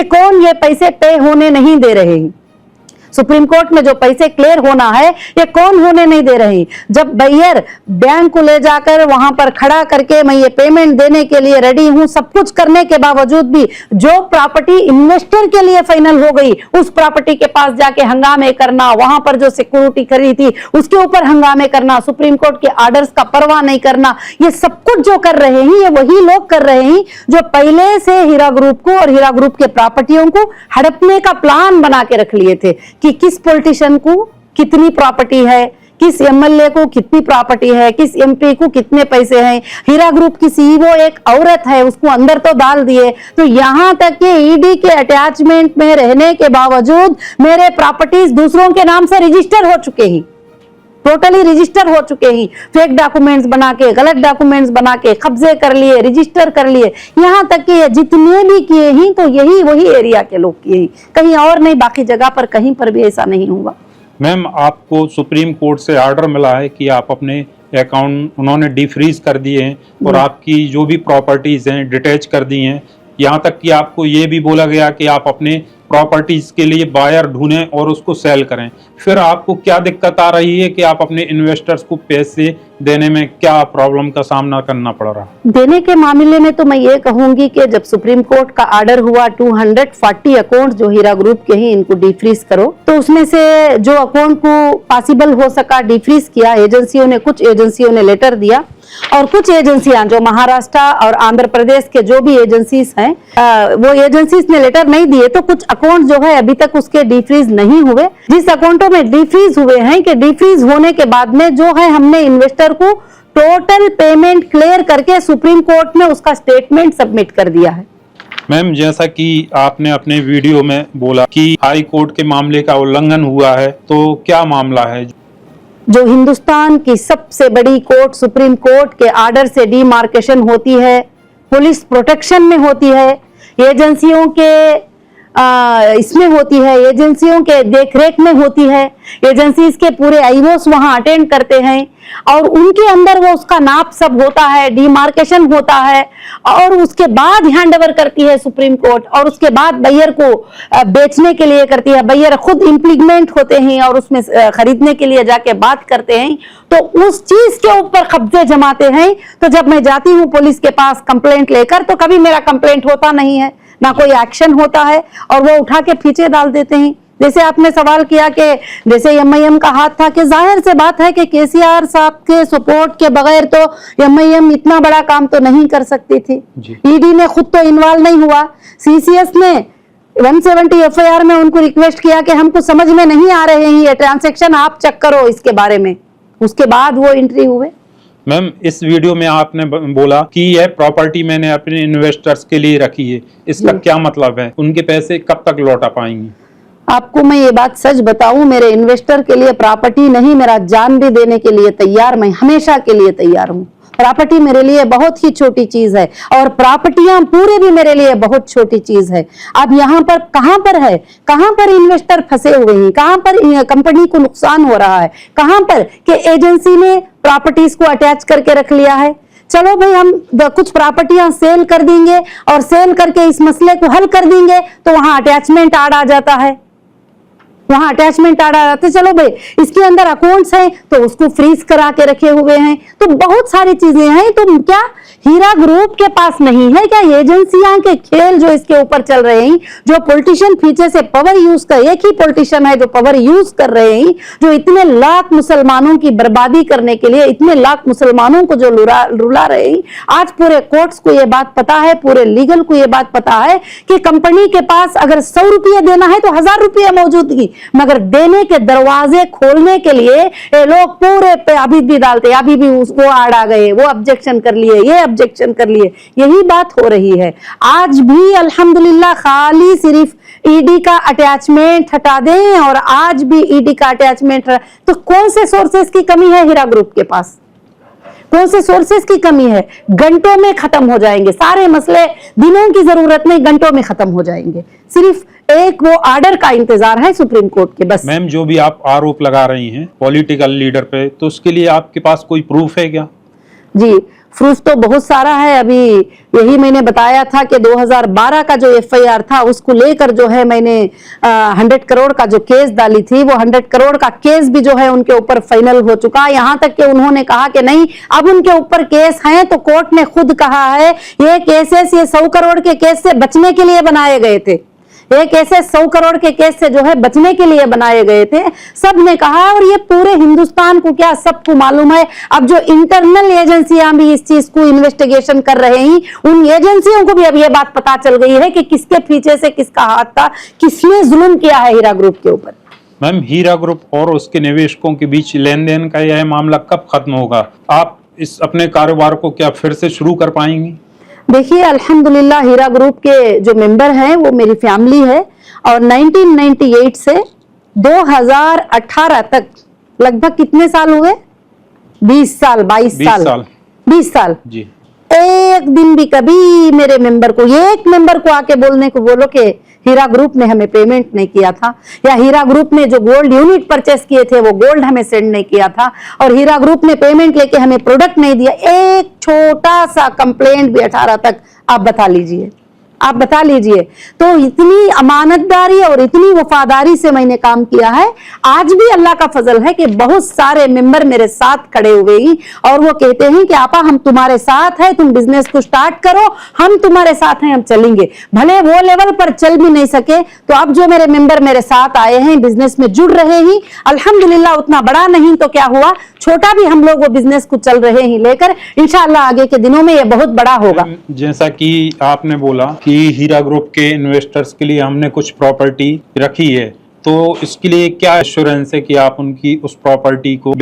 कि कौन ये पैसे पे होने नहीं दे रहे हैं। सुप्रीम कोर्ट में जो पैसे क्लियर होना है ये कौन होने नहीं दे रही। जब बायर बैंक को ले जाकर वहां पर खड़ा करके मैं ये पेमेंट देने के लिए रेडी हूं, सब कुछ करने के बावजूद भी जो प्रॉपर्टी इन्वेस्टर के लिए फाइनल हो गई उस प्रॉपर्टी के पास जाके हंगामे करना, वहां पर जो सिक्योरिटी खड़ी थी उसके ऊपर हंगामे करना, सुप्रीम कोर्ट के आर्डर्स का परवाह नहीं करना, ये सब कुछ जो कर रहे हैं ये वही लोग कर रहे हैं जो पहले से हीरा ग्रुप को और हीरा ग्रुप के प्रॉपर्टियों को हड़पने का प्लान बना के रख लिए थे कि किस पॉलिटिशियन को कितनी प्रॉपर्टी है, किस एमएलए को कितनी प्रॉपर्टी है, किस एमपी को कितने पैसे हैं। हीरा ग्रुप की सीईओ एक औरत है, उसको अंदर तो डाल दिए। तो यहां तक कि ईडी के अटैचमेंट में रहने के बावजूद मेरे प्रॉपर्टीज दूसरों के नाम से रजिस्टर हो चुके हैं, टोटली रजिस्टर हो चुके हैं। फेक डॉक्यूमेंट्स बना के, गलत डॉक्यूमेंट्स बना के कब्जे कर लिए, रजिस्टर कर लिए। यहां तक कि जितने भी किए हैं तो यही वही एरिया के लोग किए हैं, कहीं और नहीं, बाकी जगह पर कहीं पर भी ऐसा नहीं हुआ। मैम, आपको सुप्रीम कोर्ट से ऑर्डर मिला है कि आप अपने अकाउंट उन्होंने डिफ्रीज कर दिए हैं और आपकी जो भी प्रॉपर्टीज हैं डिटैच कर दी हैं। यहाँ तक कि आपको ये भी बोला गया कि आप अपने प्रॉपर्टीज के लिए बायर ढूंढें और उसको सेल करें। फिर आपको क्या दिक्कत आ रही है कि आप अपने इन्वेस्टर्स को पैसे देने में क्या प्रॉब्लम का सामना करना पड़ रहा है? देने के मामले में तो मैं ये कहूंगी कि जब सुप्रीम कोर्ट का ऑर्डर हुआ 240 अकाउंट जो हीरा ग्रुप के हैं इनको डिफ्रीज करो, तो उसमें से जो अकाउंट को पॉसिबल हो सका डिफ्रीज किया। एजेंसियों ने, कुछ एजेंसियों ने लेटर दिया और कुछ एजेंसियां जो महाराष्ट्र और आंध्र प्रदेश के जो भी एजेंसीज हैं वो एजेंसीज ने लेटर नहीं दिए। तो कुछ अकाउंट जो है अभी तक उसके डिफ्रीज नहीं हुए। जिस अकाउंटों में डिफ्रीज हुए हैं कि डिफ्रीज होने के बाद में जो है हमने इन्वेस्टर को टोटल पेमेंट क्लियर करके सुप्रीम कोर्ट में उसका स्टेटमेंट सबमिट कर दिया है। मैम, जैसा कि आपने अपने वीडियो में बोला कि हाई कोर्ट के मामले का उल्लंघन हुआ है, तो क्या मामला है? जो हिंदुस्तान की सबसे बड़ी कोर्ट सुप्रीम कोर्ट के ऑर्डर से डीमार्केशन होती है, पुलिस प्रोटेक्शन में होती है, एजेंसियों के इसमें होती है, एजेंसियों के देखरेख में होती है, एजेंसीज के पूरे आईओस वहां अटेंड करते हैं और उनके अंदर वो उसका नाप सब होता है, डीमार्केशन होता है और उसके बाद हैंडओवर करती है सुप्रीम कोर्ट और उसके बाद बायर को बेचने के लिए करती है। बायर खुद इम्प्लीमेंट होते हैं और उसमें खरीदने के लिए जाके बात करते हैं, तो उस चीज के ऊपर कब्जे जमाते हैं। तो जब मैं जाती हूँ पुलिस के पास कंप्लेंट लेकर तो कभी मेरा कंप्लेंट होता नहीं है, ना कोई एक्शन होता है और वो उठा के पीछे डाल देते हैं। जैसे आपने सवाल किया कि जैसे एमआईएम का हाथ था, कि जाहिर से बात है कि केसीआर साहब के सपोर्ट के बगैर तो एमआईएम इतना बड़ा काम तो नहीं कर सकती थी। ईडी ने खुद तो इन्वॉल्व नहीं हुआ। सीसीएस ने 170 एफआईआर में उनको रिक्वेस्ट किया कि हमको समझ में नहीं आ रहे हैं ये ट्रांजैक्शन, आप चेक करो इसके बारे में, उसके बाद वो एंट्री हुए। मैम, इस वीडियो में आपने बोला कि यह प्रॉपर्टी मैंने अपने इन्वेस्टर्स के लिए रखी है, इसका क्या मतलब है? उनके पैसे कब तक लौटा पाएंगे? आपको मैं ये बात सच बताऊं, मेरे इन्वेस्टर के लिए प्रॉपर्टी नहीं, मेरा जान भी देने के लिए तैयार, मैं हमेशा के लिए तैयार हूं। प्रॉपर्टी मेरे लिए बहुत ही छोटी चीज है और प्रॉपर्टियां पूरे भी मेरे लिए बहुत छोटी चीज है। अब यहाँ पर कहां पर है, कहां पर इन्वेस्टर फंसे हुए हैं, कहां पर कंपनी को नुकसान हो रहा है, कहां पर कि एजेंसी ने प्रॉपर्टीज को अटैच करके रख लिया है। चलो भाई, हम कुछ प्रॉपर्टियां सेल कर देंगे और सेल करके इस मसले को हल कर देंगे तो वहां अटैचमेंट आर्ड आ जाता है, वहां अटैचमेंट आर्डर आते, चलो भाई इसके अंदर अकाउंट्स हैं तो उसको फ्रीज करा के रखे हुए हैं। तो बहुत सारी चीजें हैं। तो क्या हीरा ग्रुप के पास नहीं है क्या? एजेंसियां के खेल जो इसके ऊपर चल रहे हैं, जो पॉलिटिशियन पीछे से पावर यूज कर, एक ही पॉलिटिशियन है जो पावर यूज कर रहे हैं, जो इतने लाख मुसलमानों की बर्बादी करने के लिए, इतने लाख मुसलमानों को जो रुला रहे हैं। आज पूरे कोर्ट्स को ये बात पता है, पूरे लीगल को ये बात पता है कि कंपनी के पास अगर 100 रुपये देना है तो 1000 रुपये मौजूदगी, मगर देने के दरवाजे खोलने के लिए ये लोग पूरे पे अभी भी डालते, अभी भी उसको आड़ आ गए, वो ऑब्जेक्शन कर लिए, ये ऑब्जेक्शन कर लिए, यही बात हो रही है। आज भी अल्हम्दुलिल्लाह खाली सिर्फ ईडी का अटैचमेंट हटा दें और आज भी ईडी का अटैचमेंट, तो कौन से सोर्सेस की कमी है हीरा ग्रुप के पास? कौन से सोर्सेस की कमी है? घंटों में खत्म हो जाएंगे सारे मसले, दिनों की जरूरत नहीं, घंटों में खत्म हो जाएंगे। सिर्फ एक वो ऑर्डर का इंतजार है सुप्रीम कोर्ट के, बस। मैम, जो भी आप आरोप लगा रही हैं पॉलिटिकल लीडर पे, तो उसके लिए आपके पास कोई प्रूफ है क्या? जी, प्रूफ तो बहुत सारा है। अभी यही मैंने बताया था कि 2012 का जो एफआईआर था उसको लेकर जो है मैंने 100 करोड़ का जो केस डाली थी, वो 100 करोड़ का केस भी जो है उनके ऊपर फाइनल हो चुका है। यहाँ तक कि उन्होंने कहा कि नहीं, अब उनके ऊपर केस हैं, तो कोर्ट ने खुद कहा है ये केसेस ये 100 करोड़ के केस से बचने के लिए बनाए गए थे। ये केसेस 100 करोड़ के केस से जो है बचने के लिए बनाए गए थे, सब ने कहा। और ये पूरे हिंदुस्तान को क्या सबको मालूम है। अब जो इंटरनल एजेंसियां भी इस चीज को इन्वेस्टिगेशन कर रहे हैं, उन एजेंसियों को भी अब ये बात पता चल गई है कि किसके पीछे से किसका हाथ था, किसने जुल्म किया है हीरा ग्रुप के ऊपर। मैम, हीरा ग्रुप और उसके निवेशकों के बीच लेन देन का यह मामला कब खत्म होगा? आप इस अपने कारोबार को क्या फिर से शुरू कर पाएंगी? देखिए, अल्हम्दुलिल्लाह हीरा ग्रुप के जो मेंबर हैं वो मेरी फैमिली है, और 1998 से 2018 तक लगभग कितने साल हुए? 20 साल, 22 साल, 20 साल जी। एक दिन भी कभी मेरे मेंबर को, एक मेंबर को आके बोलने को बोलो कि हीरा ग्रुप ने हमें पेमेंट नहीं किया था, या हीरा ग्रुप ने जो गोल्ड यूनिट परचेस किए थे वो गोल्ड हमें सेंड नहीं किया था, और हीरा ग्रुप ने पेमेंट लेके हमें प्रोडक्ट नहीं दिया, एक छोटा सा कंप्लेंट भी 18 तक आप बता लीजिए, आप बता लीजिए। तो इतनी अमानतदारी और इतनी वफादारी से मैंने काम किया है। आज भी अल्लाह का फजल है कि बहुत सारे मेंबर मेरे साथ खड़े हुए ही, और वो कहते हैं कि आपा हम तुम्हारे साथ हैं, तुम बिजनेस को स्टार्ट करो, हम तुम्हारे साथ हैं, हम चलेंगे। भले वो लेवल पर चल भी नहीं सके तो अब जो मेरे मेंबर मेरे साथ आए हैं, बिजनेस में जुड़ रहे ही, अल्हम्दुलिल्लाह उतना बड़ा नहीं तो क्या हुआ, छोटा भी हम लोग वो बिजनेस को चल रहे ही लेकर, इंशाअल्लाह आगे के दिनों में ये बहुत बड़ा होगा। जैसा कि आपने बोला कि हीरा ग्रुप के इन्वेस्टर्स के लिए हमने कुछ प्रॉपर्टी रखी है, तो इसके लिए क्या एश्योरेंस है कि आप उनकी उस प्रॉपर्टी को